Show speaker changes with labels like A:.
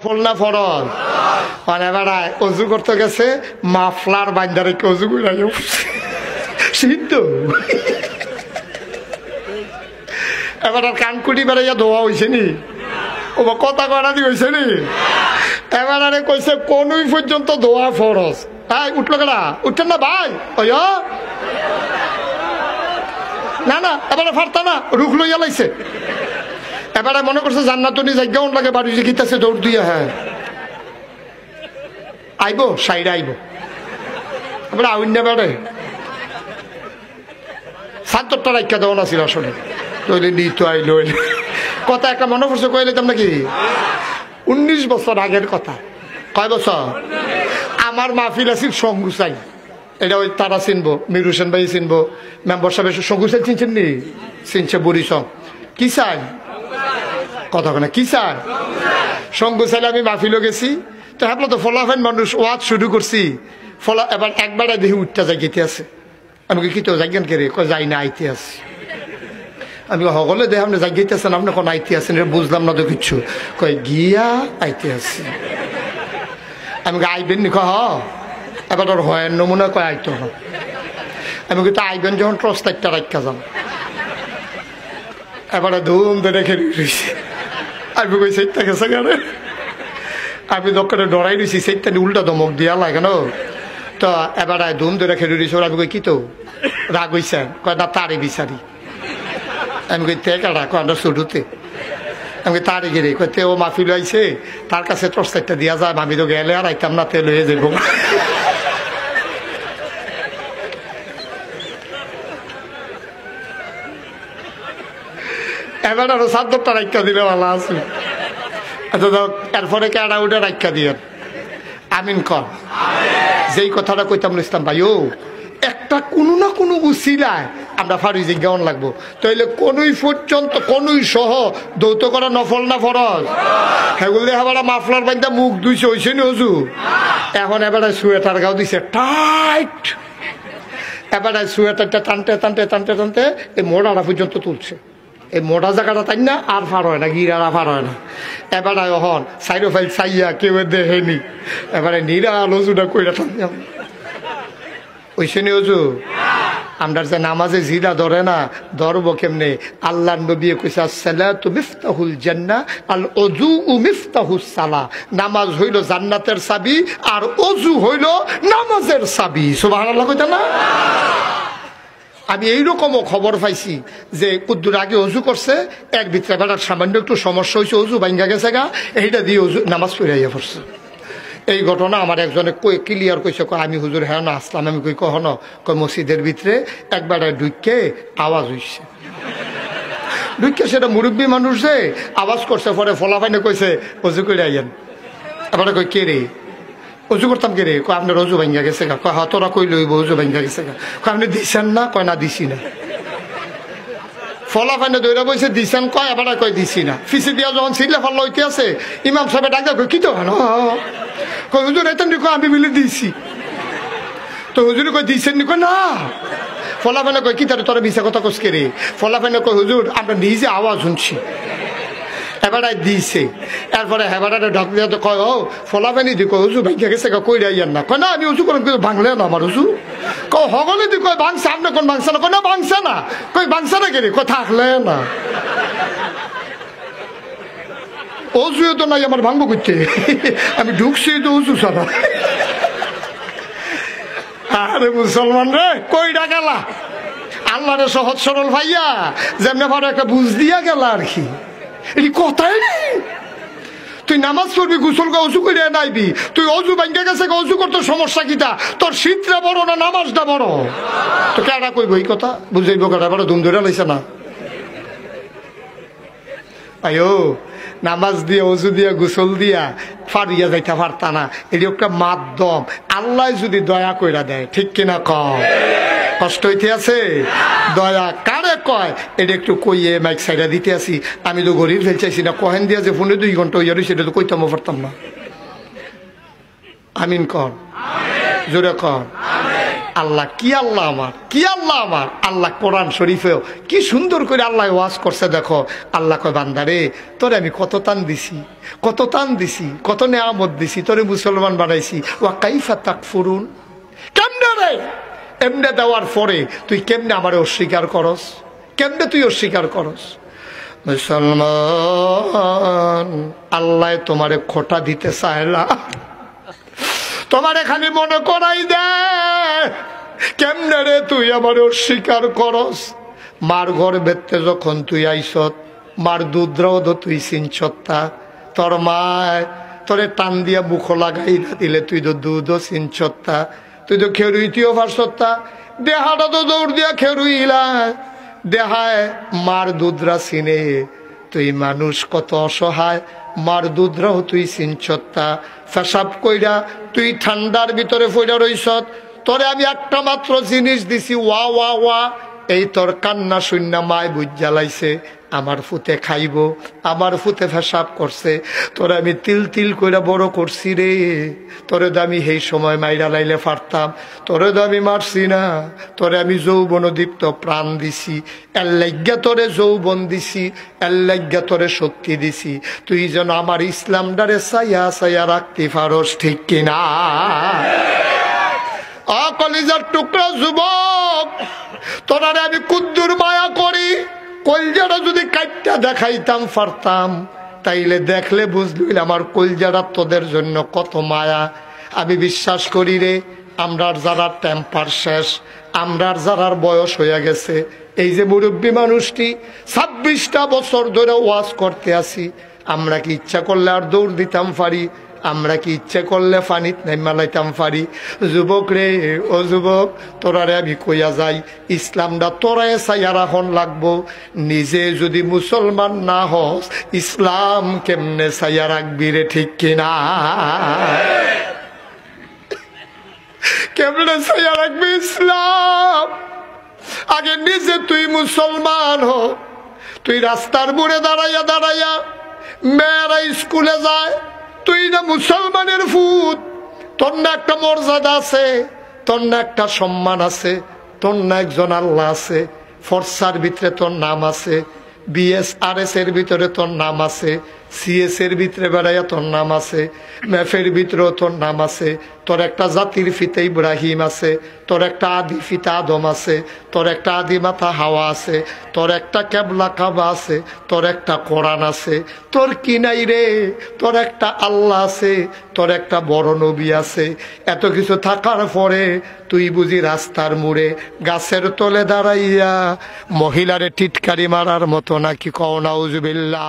A: নফল না ফরজ? মানে বেড়ায় অজু করতে গেছে, মাফলার বান্দারে অজু করে সিদ্ধ। এবার আর কানকুটি বেড়াইয়া ধোয়া হয়েছে নি, ও কথা কয়না দি হয়েছে নি। এবার আরে কইছে কোনই পর্যন্ত ধোয়া ফরজ। হ্যাঁ উঠলো কেনা? উঠছেন না ভাই? ওই না না, এবারে ফারতা না, রুখ লইয়া লাইছে। এবারে মনে করছে জান্নাতনি জায়গা লাগে বাড়ি যে গীতাছে দৌড় দিয়া। হ্যাঁ আইব সাইড আইব, এবারে আউন্যা বেড়ে সাতটা রাখা দেওয়া ছিল আসলে। তৈলে নি তো আইলো কথা একটা মনে পড়ছে, কইলে তোমরা কি 19 বছর আগের কথা। কয় বছর? আমার মাহফিল আছিল সঙ্গুসাই, এটা ওই তারা চিনবো, মির হোসেন ভাই চিনবো, মেম্বার সাহেব সঙ্গুসাই চিনছেন নি? চিনছে বুড়ি সং কি চাই কথা কেনা কি চাই সঙ্গুসাইলে আমি মাহফিলও গেছি। তো হ্যাঁ তো ফলাফেন মানুষ ওয়াজ শুরু করছি, ফলা এবার একবার দেখি উঠতে যাই গেতে আছে। আমি কি তো যাইগেন কে রে? কয় যাই না, আইতে আছি। আমি সকলে দেখ আপনি জাগিয়ে আছেন, আপনি কোন আইতে আছেন বুঝলাম না তো কিচ্ছু। কয় গিয়া আইতে আছি। আমি আইবেন নি? কয় হ। এবার ওর হয় নমুনা কয় আইতো না। আমি কিন্তু আইবেন যখন ট্রস একটা রাখা যান। এবারে ধুম ধরে খেয়ে রয়েছি। আমি কই সেইটা গেছে কেন? আমি দোকানে ডরাই দিছি, সেইটা উল্টা ধমক দিয়া লাগে না। তো এবার ধুম ধরে খেয়ে রয়েছি। আমি কই কি তো রাগ হইছে? কয় না তারে বিচারি। আমি কই তে কাটা? কয় আমরা শুরুতে। আমি তারে গেলে কইতে ও মাহফিল আইছে, তার কাছে টর্চ একটা দিয়া যায়, আমি তো গেলে আর আইতাম না, তেল হয়ে যাবো। এবার আরো 7টা রাখা দিলে ভালো আছে। আচ্ছা এরপরে কেডা উঠে রাখা দিয়ে আমিন কর। যেই কথাটা কইতাম ইসলাম ভাই, ও একটা কোনো না কোনো উসিলায় আমরা ফারুই জিজ্ঞান লাগবো। তাইলে কোনই পর্যন্ত কোনই সহ দৌত করা নফল না ফরজ? সেগুলো এবার মাফলার বান্ধা মুখ ধুইছে হয়েছে নি অজু? এখন এবারে সোয়েটার গাও দিছে টাইট। এবারে সোয়েটারটা টানতে টানতে টানতে টানতে এই মোড়াটা পর্যন্ত তুলছে। এই মোটা জায়গাটা তাই না আর ফার হয় না, গিরারা ফার হয় না। এবারে হন সাইডো ফাইল চাইয়া কেউ দেখেনি। এবারে নিরা লজুটা কইরা টান ওইসে নি অজু। আমরা যে নামাজে জিরা ধরে না, ধরবো কেমনে? আল্লাহ নবী কইছে আসসালাতু মিফতাহুল জান্নাহ আল ওযু মিফতাহুস সালাহ। নামাজ হইল জান্নাতের চাবি আর ওযু হইল নামাজের চাবি। সুবহানাল্লাহ কইতা না? আমি এইরকমও খবর পাইছি যে কুদ্দুর আগে অজু করছে, এর ভিতরে বেটার সামান্য একটু সমস্যা হয়েছে, অজু ভাঙ্গা গেছে গা, এইটা দিয়ে অজু নামাজ পড়াইয়া পড়ছে। এই ঘটনা আমার একজনে ক্লিয়ার কইছে। আমি হুজুর হ্যাঁ না আসলাম। আমি কই কখনো? কয় মসজিদের ভিতরে একবার ঢুকে আওয়াজ হইছে। ঢুকে সেটা মুরব্বী মানুষ যে আওয়াজ করছে, পরে ফলাফাইনে কইছে অজু করে আইয়েন। এবারে কই কে রে? অজু করতাম কে রে? কয় আপনার অজু ভাঙ্গা গেছে গা। কয় তোরা কই লইব অজু ভাঙ্গা গেছে গা। কয় আপনি দিছেন না? কয় না দিছি না। ফলাফাইনে দৌড়া বইছে দিছেন কয়, এবার কয় দিছি না। ফিসি দিয়া যখন ছিটলে ফল লইতে আছে, ইমাম সাহেব ডাক কই কি তো কেন? কই হুজুর এতেন কয় আমি মিলে দিছি। তো হুজুর কই দিছেন নি? কয় না। ফলাফাইনে কয় কি তার তোরা মিশা কথা কস কে রে? ফলাফাইনে কয় হুজুর আমরা নিজে আওয়াজ শুনছি। এবারে দিছে। এরপরে হেবারে ঢক দিয়া তো কয় ও ফলাফাইনি দি কয় হুজুর ভাঙ্গা গেছে গা, কই রাইয়ান না। কয় না আমি উজু করেন কিন্তু ভাঙলে না আমার উজু। কয় হগলে দি কয় ভাঙছে, আপনি কোন ভাঙছে না? কয় না ভাঙছে না। কই ভাঙছে না কে রে? কয় থাকলে না। অজুও তো নাই আমার, ভাঙবো করতে? আমি ঢুকছি তো অজু ছাড়া। আরে মুসলমান রে কইটা গেলা? আল্লাহ রে সহজ সরল ভাইয়া যেমনি ভালো একটা বুঝ দিয়া গেলা আর কি। এটি কথাই নেই। তুই নামাজ পড়বি, গোসল অজু করে নাইবি। তুই অজু ভাঙ্গা গেছে, অজু করতে সমস্যা কিটা? তোর শীতটা বড় না নামাজটা বড়? তো কেডা কইব এই কথা? বুঝাইব কেডা? এবার ধুম ধরে লাইছে না। আয়ো নামাজ দিয়ে অজু দিয়া গোসল দিয়া ফারিয়া যাইতে পারতা না। এটি একটা মাধ্যম। আল্লাহ যদি দয়া কইরা দেয়, ঠিক কিনা কম? কষ্ট হইতে আছে? দয়া কারে কয় এটা একটু কইয়ে মাইক সাইডা দিতে আসি। আমি তো গরিব ফেলচাইছি না, কহেন দিয়া যে ফোনে 2 ঘন্টা হইয়া সেটা তো কইতাম পারতাম না। আমিন কর, জোরে কর। আল্লাহ কি আল্লাহ আমার, কি আল্লাহ আল্লাহ আমার। আল্লাহ কোরআন শরীফেও কি সুন্দর করে আল্লাহ ওয়াজ করছে দেখো। আল্লাহ কয় বান্দারে তোরে আমি কত তান দিছি, কত তান দিছি, কত নেয়ামত দিছি, তোরে মুসলমান বানাইছি। ওয়া কাইফা তাকফুরুন, কেমনে রে এমনে দেওয়ার পরে তুই কেমনে আমারে অস্বীকার করস, কেমনে তুই অস্বীকার করস? মুসলমান আল্লাহ তোমারে খোটা দিতে চায় না, তোমারে খালি মনে করাই দে কেমনে রে তুই আমার অস্বীকার করস। মার ঘর বেতে যখন তুই আইসত, মার দুধরাও তো তুই চিনছত্তা, তোর মায় তোরে টান দিয়া মুখ লাগাই না দিলে তুই তো দুধও চিনছত্তা, তুই তো খেরুইতিও পারছত্তা, দেহাটা তো দৌড় দিয়া খেরুইলা, দেহায় মার দুধরা চিনে, তুই মানুষ কত অসহায়, মার দুধরাও তুই চিনছত্তা। ফেসাব কইরা তুই ঠান্ডার ভিতরে ফইরা রইছত, তোরে আমি একটা মাত্র জিনিস দিছি, ওয়া ওয়া ওয়া, এই তোর কান্না শূন্য মায় বুঝ জ্বালাইছে, আমার ফুতে খাইব, আমার ফুতে ফেসাব করছে, তোরে আমি তিল তিল কইরা বড় করছি রে, তোরে তো আমি সেই সময় মাইরা লাইলে পারতাম, তোরে তো আমি মারছি না, তোরে আমি যৌবন দীপ্ত প্রাণ দিছি, এর লাইগা তোরে যৌবন দিছি, এর লাইগা তোরে শক্তি দিছি, তুই যেন আমার ইসলামটারে চাইয়া চাইয়া রাখতে পারস, ঠিক কিনা? কলিজার টুকরা যুবক, তোরারে আমি কুদ্দুর মায়া করি, কলজাটা যদি কাটটা দেখাইতাম পারতাম, তাইলে দেখলে বুঝলি আমার কলজাটা তোদের জন্য কত মায়া। আমি বিশ্বাস করি রে, আমরার যারা টেম্পার শেষ, আমরার যারার বয়স হয়ে গেছে, এই যে মুরব্বী মানুষটি 26টা বছর ধরে ওয়াজ করতে আসি, আমরা কি ইচ্ছা করলে আর দৌড় দিতাম পারি? আমরা কি ইচ্ছে করলে পানিত নাইমা লাইতাম পারি? যুবক রে, ও যুবক, তোরারে আমি কইয়া যাই, ইসলামটা তোরাই চাইয়া রাখন লাগবো। নিজে যদি মুসলমান না হস, ইসলাম কেমনে চাইয়া রাখবি রে, ঠিক কিনা? কেমনে চাইয়া রাখবি ইসলাম? আগে নিজে তুই মুসলমান হ। তুই রাস্তার মোড়ে দাঁড়াইয়া দাঁড়াইয়া মেয়েরা স্কুলে যায়, তুই না মুসলমানের ফুট, তোর না একটা মর্যাদা আছে, তোর না একটা সম্মান আছে, তোর না একজন আল্লাহ আছে, ফরসার ভিতরে তোর নাম আছে, BSRS এর ভিতরে তোর নাম আছে, CS এর ভিতরে বেড়াইয়া তোর নাম আছে, ম্যাফের ভিতরেও তোর নাম আছে, তোর একটা জাতির ফিতা ইব্রাহিম আছে, তোর একটা আদি ফিতা আদম আছে, তোর একটা আদি মাথা হাওয়া আছে, তোর একটা কেবলা কাবা আছে, তোর একটা কোরআন আছে, তোর কি নাই রে? তোর একটা আল্লাহ আছে, তোর একটা বড় নবী আছে। এত কিছু থাকার পরে তুই বুঝি রাস্তার মোড়ে গাছের তলে দাঁড়াইয়া মহিলারে টিটকারি মারার মতো নাকি? কও নাউজুবিল্লাহ।